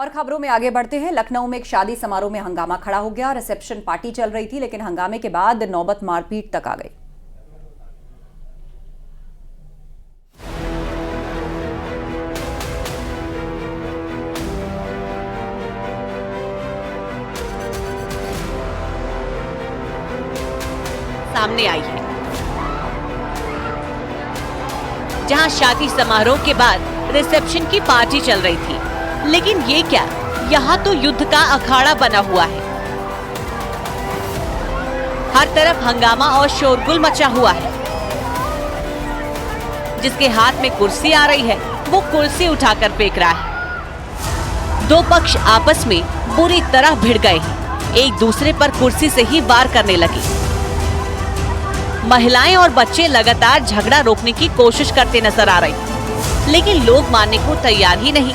और खबरों में आगे बढ़ते हैं। लखनऊ में एक शादी समारोह में हंगामा खड़ा हो गया। रिसेप्शन पार्टी चल रही थी, लेकिन हंगामे के बाद नौबत मारपीट तक आ गई। सामने आई है, जहां शादी समारोह के बाद रिसेप्शन की पार्टी चल रही थी। लेकिन ये क्या, यहाँ तो युद्ध का अखाड़ा बना हुआ है। हर तरफ हंगामा और शोरगुल मचा हुआ है। जिसके हाथ में कुर्सी आ रही है, वो कुर्सी उठाकर फेंक रहा है। दो पक्ष आपस में बुरी तरह भिड़ गए हैं। एक दूसरे पर कुर्सी से ही वार करने लगे। महिलाएं और बच्चे लगातार झगड़ा रोकने की कोशिश करते नजर आ रहे, लेकिन लोग मानने को तैयार ही नहीं।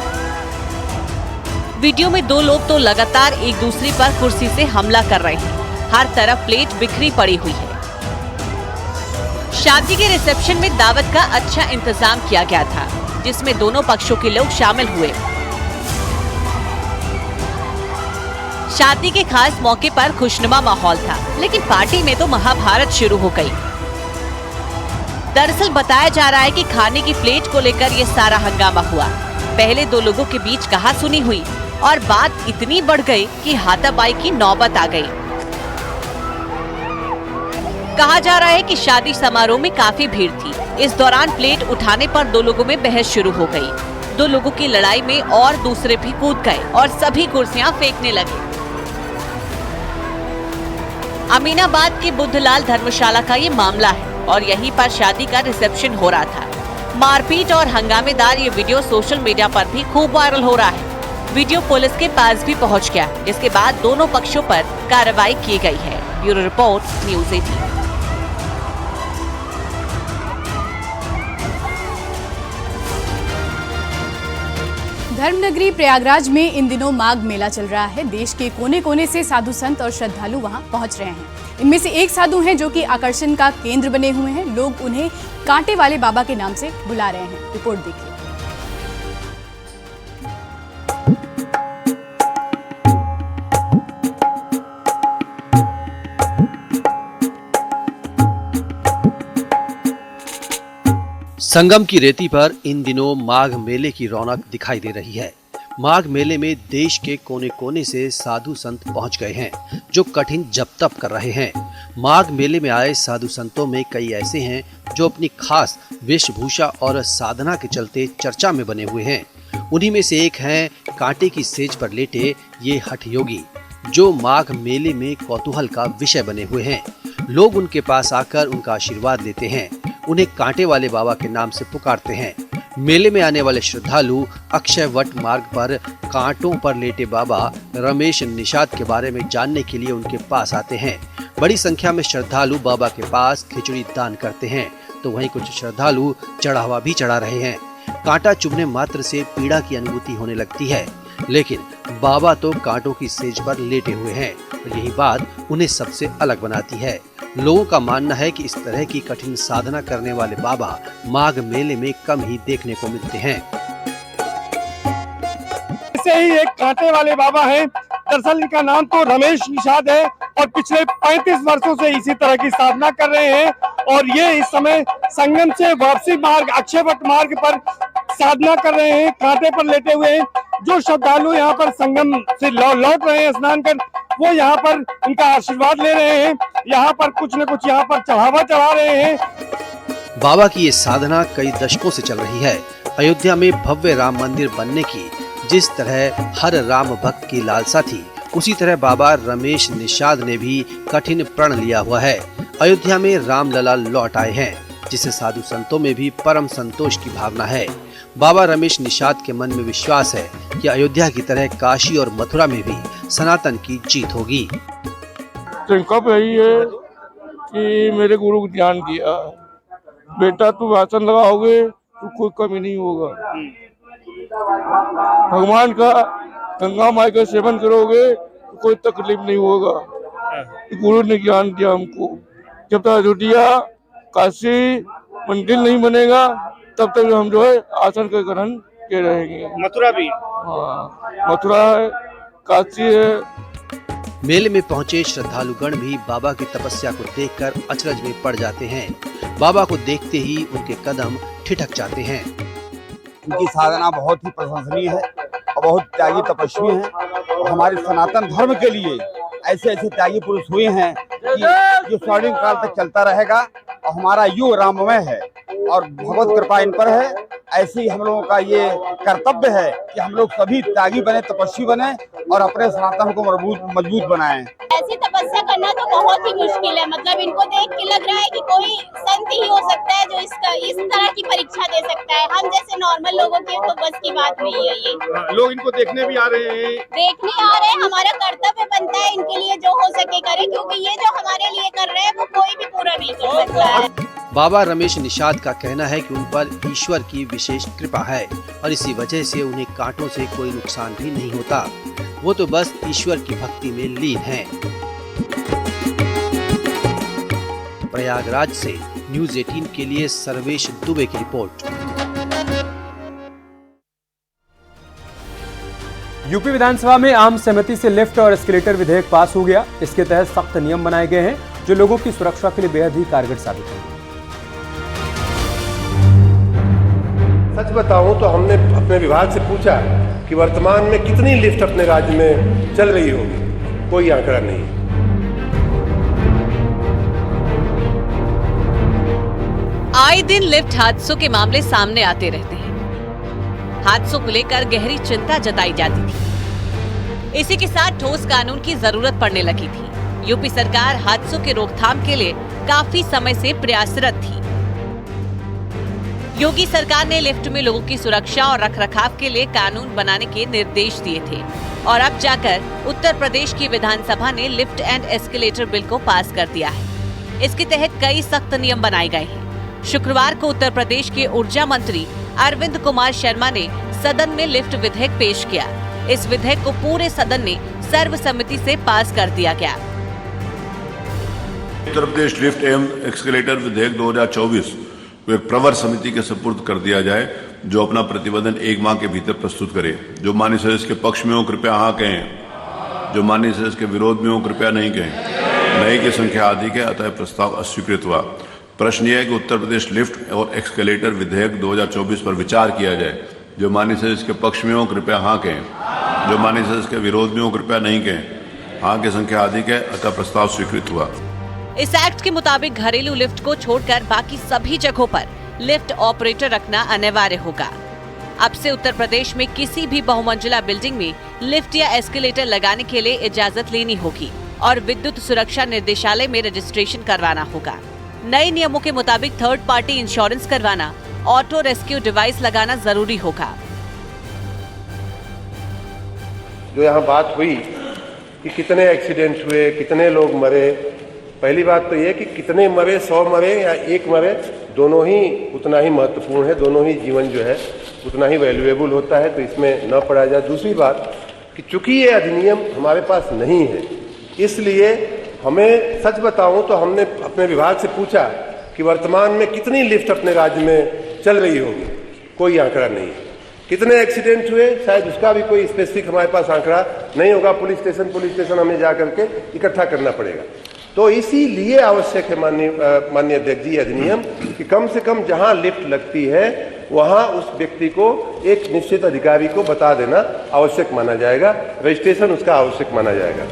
वीडियो में दो लोग तो लगातार एक दूसरे पर कुर्सी से हमला कर रहे हैं। हर तरफ प्लेट बिखरी पड़ी हुई है। शादी के रिसेप्शन में दावत का अच्छा इंतजाम किया गया था, जिसमें दोनों पक्षों के लोग शामिल हुए। शादी के खास मौके पर खुशनुमा माहौल था, लेकिन पार्टी में तो महाभारत शुरू हो गई। दरअसल बताया जा रहा है कि खाने की प्लेट को लेकर ये सारा हंगामा हुआ। पहले दो लोगों के बीच कहासुनी हुई और बात इतनी बढ़ गई कि हाथापाई की नौबत आ गई। कहा जा रहा है कि शादी समारोह में काफी भीड़ थी। इस दौरान प्लेट उठाने पर दो लोगों में बहस शुरू हो गई। दो लोगों की लड़ाई में और दूसरे भी कूद गए और सभी कुर्सियां फेंकने लगे। अमीनाबाद के बुद्धलाल धर्मशाला का ये मामला है और यहीं पर शादी का रिसेप्शन हो रहा था। मारपीट और हंगामेदार ये वीडियो सोशल मीडिया पर भी खूब वायरल हो रहा है। वीडियो पुलिस के पास भी पहुंच गया, जिसके बाद दोनों पक्षों पर कार्रवाई की गई है। Bureau report, news 18। धर्मनगरी प्रयागराज में इन दिनों माघ मेला चल रहा है। देश के कोने कोने से साधु संत और श्रद्धालु वहां पहुंच रहे हैं। इनमें से एक साधु हैं जो कि आकर्षण का केंद्र बने हुए हैं। लोग उन्हें कांटे वाले बाबा के नाम से बुला रहे हैं। रिपोर्ट देखिए। संगम की रेती पर इन दिनों माघ मेले की रौनक दिखाई दे रही है। माघ मेले में देश के कोने कोने से साधु संत पहुंच गए हैं, जो कठिन जप तप कर रहे हैं। माघ मेले में आए साधु संतों में कई ऐसे हैं जो अपनी खास वेशभूषा और साधना के चलते चर्चा में बने हुए हैं। उन्हीं में से एक हैं कांटे की सेज पर लेटे ये हठ योगी, जो माघ मेले में कौतूहल का विषय बने हुए हैं। लोग उनके पास आकर उनका आशीर्वाद लेते हैं, उन्हें कांटे वाले बाबा के नाम से पुकारते हैं। मेले में आने वाले श्रद्धालु अक्षय वट मार्ग पर कांटों पर लेटे बाबा रमेश निषाद के बारे में जानने के लिए उनके पास आते हैं। बड़ी संख्या में श्रद्धालु बाबा के पास खिचड़ी दान करते हैं, तो वहीं कुछ श्रद्धालु चढ़ावा भी चढ़ा रहे हैं। कांटा चुभने मात्र से पीड़ा की अनुभूति होने लगती है, लेकिन बाबा तो कांटों की सेज पर लेटे हुए हैं और यही बात उन्हें सबसे अलग बनाती है। लोगों का मानना है कि इस तरह की कठिन साधना करने वाले बाबा माघ मेले में कम ही देखने को मिलते हैं। ऐसे ही एक कांटे वाले बाबा हैं। दरअसल इनका नाम तो रमेश निषाद है और पिछले 35 वर्षों से इसी तरह की साधना कर रहे हैं और ये इस समय संगम से वापसी मार्ग अक्षयवट मार्ग पर साधना कर रहे हैं। कांटे पर लेटे हुए हैं। जो श्रद्धालु यहाँ पर संगम से लौट रहे हैं स्नान कर, वो यहाँ पर उनका आशीर्वाद ले रहे हैं। यहाँ पर कुछ न कुछ यहाँ पर चढ़ावा चढ़ा रहे हैं। बाबा की ये साधना कई दशकों से चल रही है। अयोध्या में भव्य राम मंदिर बनने की जिस तरह हर राम भक्त की लालसा थी, उसी तरह बाबा रमेश निषाद ने भी कठिन प्रण लिया हुआ है। अयोध्या में रामलला लौट आए हैं, जिसे साधु संतों में भी परम संतोष की भावना है। बाबा रमेश निषाद के मन में विश्वास है कि अयोध्या की तरह काशी और मथुरा में भी सनातन की जीत होगी। संकल्प यही है कि मेरे गुरु को ध्यान दिया, बेटा तू आसन लगाओगे तो कोई कमी नहीं होगा। भगवान का गंगा माई का सेवन करोगे तो कोई तकलीफ नहीं होगा। गुरु ने ज्ञान दिया हमको। जब तक अयोध्या काशी मंदिर नहीं बनेगा तब तक हम जो है आसन का ग्रहण के रहेंगे। मथुरा भी, हाँ, मथुरा है, काशी है। मेले में पहुंचे श्रद्धालुगण भी बाबा की तपस्या को देखकर अचरज में पड़ जाते हैं। बाबा को देखते ही उनके कदम ठिठक जाते हैं। उनकी साधना बहुत ही प्रशंसनीय है और बहुत त्यागी तपस्वी हैं। और हमारे सनातन धर्म के लिए ऐसे ऐसे त्यागी पुरुष हुए हैं कि जो स्वर्णिम काल तक चलता रहेगा और हमारा युग राममय है और भगवत कृपा इन पर है। ऐसे ही हम लोगों का ये कर्तव्य है कि हम लोग सभी त्यागी बने, तपस्वी बने और अपने सनातन को मजबूत बनाएं। ऐसी तपस्या करना तो बहुत ही मुश्किल है। मतलब इनको देख के लग रहा है कि कोई संत ही हो सकता है जो इस तरह की परीक्षा दे सकता है। हम जैसे नॉर्मल लोगों की तो बस की बात नहीं है ये। लोग इनको देखने भी आ रहे हैं। देखने आ रहे हैं, हमारा कर्तव्य बनता है इनके लिए जो हो सके करें, क्योंकि ये जो हमारे लिए कर रहे हैं वो कोई भी पूरा नहीं कर सकता है। बाबा रमेश निषाद का कहना है कि उन पर ईश्वर की विशेष कृपा है और इसी वजह से उन्हें कांटों से कोई नुकसान भी नहीं होता। वो तो बस ईश्वर की भक्ति में लीन हैं। प्रयागराज से न्यूज़ 18 के लिए सर्वेश दुबे की रिपोर्ट। यूपी विधानसभा में आम सहमति से लिफ्ट और एस्केलेटर विधेयक पास हो गया। इसके तहत सख्त नियम बनाए गए हैं जो लोगों की सुरक्षा के लिए बेहद ही कारगर साबित होंगे। सच बताऊं तो हमने अपने विभाग से पूछा कि वर्तमान में कितनी लिफ्ट अपने राज्य में चल रही होगी। कोई आंकड़ा नहीं। आए दिन लिफ्ट हादसों के मामले सामने आते रहते हैं। हादसों को लेकर गहरी चिंता जताई जाती थी। इसी के साथ ठोस कानून की जरूरत पड़ने लगी थी। यूपी सरकार हादसों के रोकथाम के लिए काफी समय से प्रयासरत थी। योगी सरकार ने लिफ्ट में लोगों की सुरक्षा और रखरखाव के लिए कानून बनाने के निर्देश दिए थे और अब जाकर उत्तर प्रदेश की विधानसभा ने लिफ्ट एंड एस्केलेटर बिल को पास कर दिया है। इसके तहत कई सख्त नियम बनाए गए हैं। शुक्रवार को उत्तर प्रदेश के ऊर्जा मंत्री अरविंद कुमार शर्मा ने सदन में लिफ्ट विधेयक पेश किया। इस विधेयक को पूरे सदन में सर्वसम्मति से पास कर दिया गया। उत्तर प्रदेश लिफ्ट एवं एक्सकेलेटर विधेयक 2024 को एक प्रवर समिति के सुपुर्द कर दिया जाए जो अपना प्रतिवेदन 1 माह के भीतर प्रस्तुत करे। जो माननीय सदस्य के पक्ष में हो कृपया हाँ कहें, जो माननीय सदस्य के विरोध में हो कृपया नहीं कहें। नए की संख्या अधिक है अतः प्रस्ताव अस्वीकृत हुआ। प्रश्न यह है कि उत्तर प्रदेश लिफ्ट और एक्सकेलेटर विधेयक 2024 पर विचार किया जाए। जो माननीय सदस्य के पक्ष में हो कृपया हाँ कहें, जो माननीय सदस्य के विरोध में हो कृपया नहीं कहें। हाँ की संख्या अधिक है अतः प्रस्ताव स्वीकृत हुआ। इस एक्ट के मुताबिक घरेलू लिफ्ट को छोड़कर बाकी सभी जगहों पर लिफ्ट ऑपरेटर रखना अनिवार्य होगा। अब से उत्तर प्रदेश में किसी भी बहुमंजिला बिल्डिंग में लिफ्ट या एस्केलेटर लगाने के लिए इजाजत लेनी होगी और विद्युत सुरक्षा निर्देशालय में रजिस्ट्रेशन करवाना होगा। नए नियमों के मुताबिक थर्ड पार्टी इंश्योरेंस करवाना, ऑटो रेस्क्यू डिवाइस लगाना जरूरी होगा। जो यहाँ बात हुई कि कितने एक्सीडेंट हुए, कितने लोग मरे, पहली बात तो ये कि कितने मरे, 100 मरे या 1 मरे, दोनों ही उतना ही महत्वपूर्ण है। दोनों ही जीवन जो है उतना ही वैल्यूएबल होता है, तो इसमें न पड़ा जाए। दूसरी बात कि चूंकि ये अधिनियम हमारे पास नहीं है, इसलिए हमें सच बताऊं तो हमने अपने विभाग से पूछा कि वर्तमान में कितनी लिफ्ट अपने राज्य में चल रही होगी। कोई आंकड़ा नहीं है। कितने एक्सीडेंट हुए शायद उसका भी कोई स्पेसिफिक हमारे पास आंकड़ा नहीं होगा। पुलिस स्टेशन हमें जा करके इकट्ठा करना पड़ेगा। तो इसीलिए आवश्यक है माननीय अध्यक्ष जी अधिनियम कि कम से कम जहां लिफ्ट लगती है वहां उस व्यक्ति को एक निश्चित अधिकारी को बता देना आवश्यक माना जाएगा। रजिस्ट्रेशन उसका आवश्यक माना जाएगा।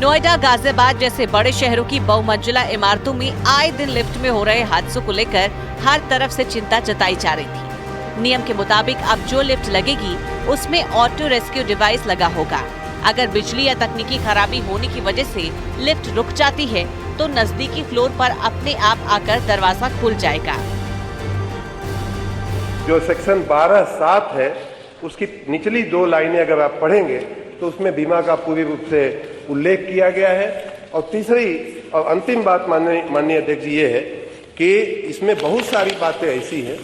नोएडा, गाजियाबाद जैसे बड़े शहरों की बहुमंजिला इमारतों में आए दिन लिफ्ट में हो रहे हादसों को लेकर हर तरफ से चिंता जताई जा रही थी। नियम के मुताबिक अब जो लिफ्ट लगेगी उसमें ऑटो रेस्क्यू डिवाइस लगा होगा। अगर बिजली या तकनीकी खराबी होने की वजह से लिफ्ट रुक जाती है तो नजदीकी फ्लोर पर अपने आप आकर दरवाजा खुल जाएगा। जो सेक्शन 12(7) है उसकी निचली 2 लाइनें अगर आप पढ़ेंगे तो उसमें बीमा का पूरी रूप से उल्लेख किया गया है। और तीसरी और अंतिम बात माननीय अध्यक्ष जी ये है कि इसमें बहुत सारी बातें ऐसी हैं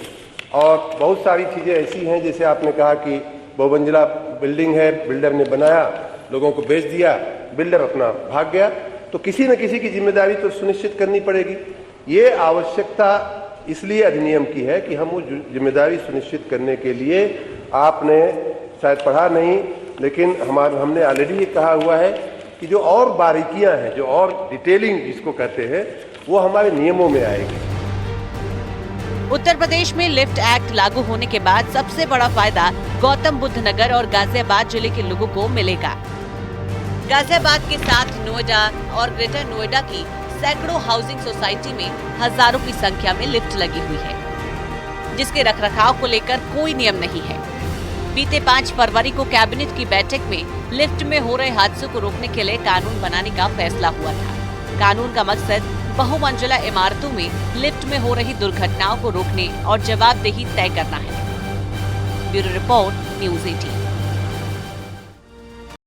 और बहुत सारी चीजें ऐसी हैं, जैसे आपने कहा कि बहुमंजिला बिल्डिंग है, बिल्डर ने बनाया, लोगों को बेच दिया, बिल्डर अपना भाग गया, तो किसी न किसी की जिम्मेदारी तो सुनिश्चित करनी पड़ेगी। ये आवश्यकता इसलिए अधिनियम की है कि हम वो जिम्मेदारी सुनिश्चित करने के लिए, आपने शायद पढ़ा नहीं लेकिन हमने ऑलरेडी ये कहा हुआ है कि जो और बारीकियां हैं, जो और डिटेलिंग जिसको कहते हैं, वो हमारे नियमों में आएगी। उत्तर प्रदेश में लिफ्ट एक्ट लागू होने के बाद सबसे बड़ा फायदा गौतम बुद्ध नगर और गाजियाबाद जिले के लोगों को मिलेगा। गाजियाबाद के साथ नोएडा और ग्रेटर नोएडा की सैकड़ों हाउसिंग सोसाइटी में हजारों की संख्या में लिफ्ट लगी हुई है, जिसके रखरखाव को लेकर कोई नियम नहीं है। बीते 5 फरवरी को कैबिनेट की बैठक में लिफ्ट में हो रहे हादसों को रोकने के लिए कानून बनाने का फैसला हुआ था। कानून का मकसद बहुमंजिला इमारतों में लिफ्ट में हो रही दुर्घटनाओं को रोकने और जवाबदेही तय करना है। Bureau report, news 18।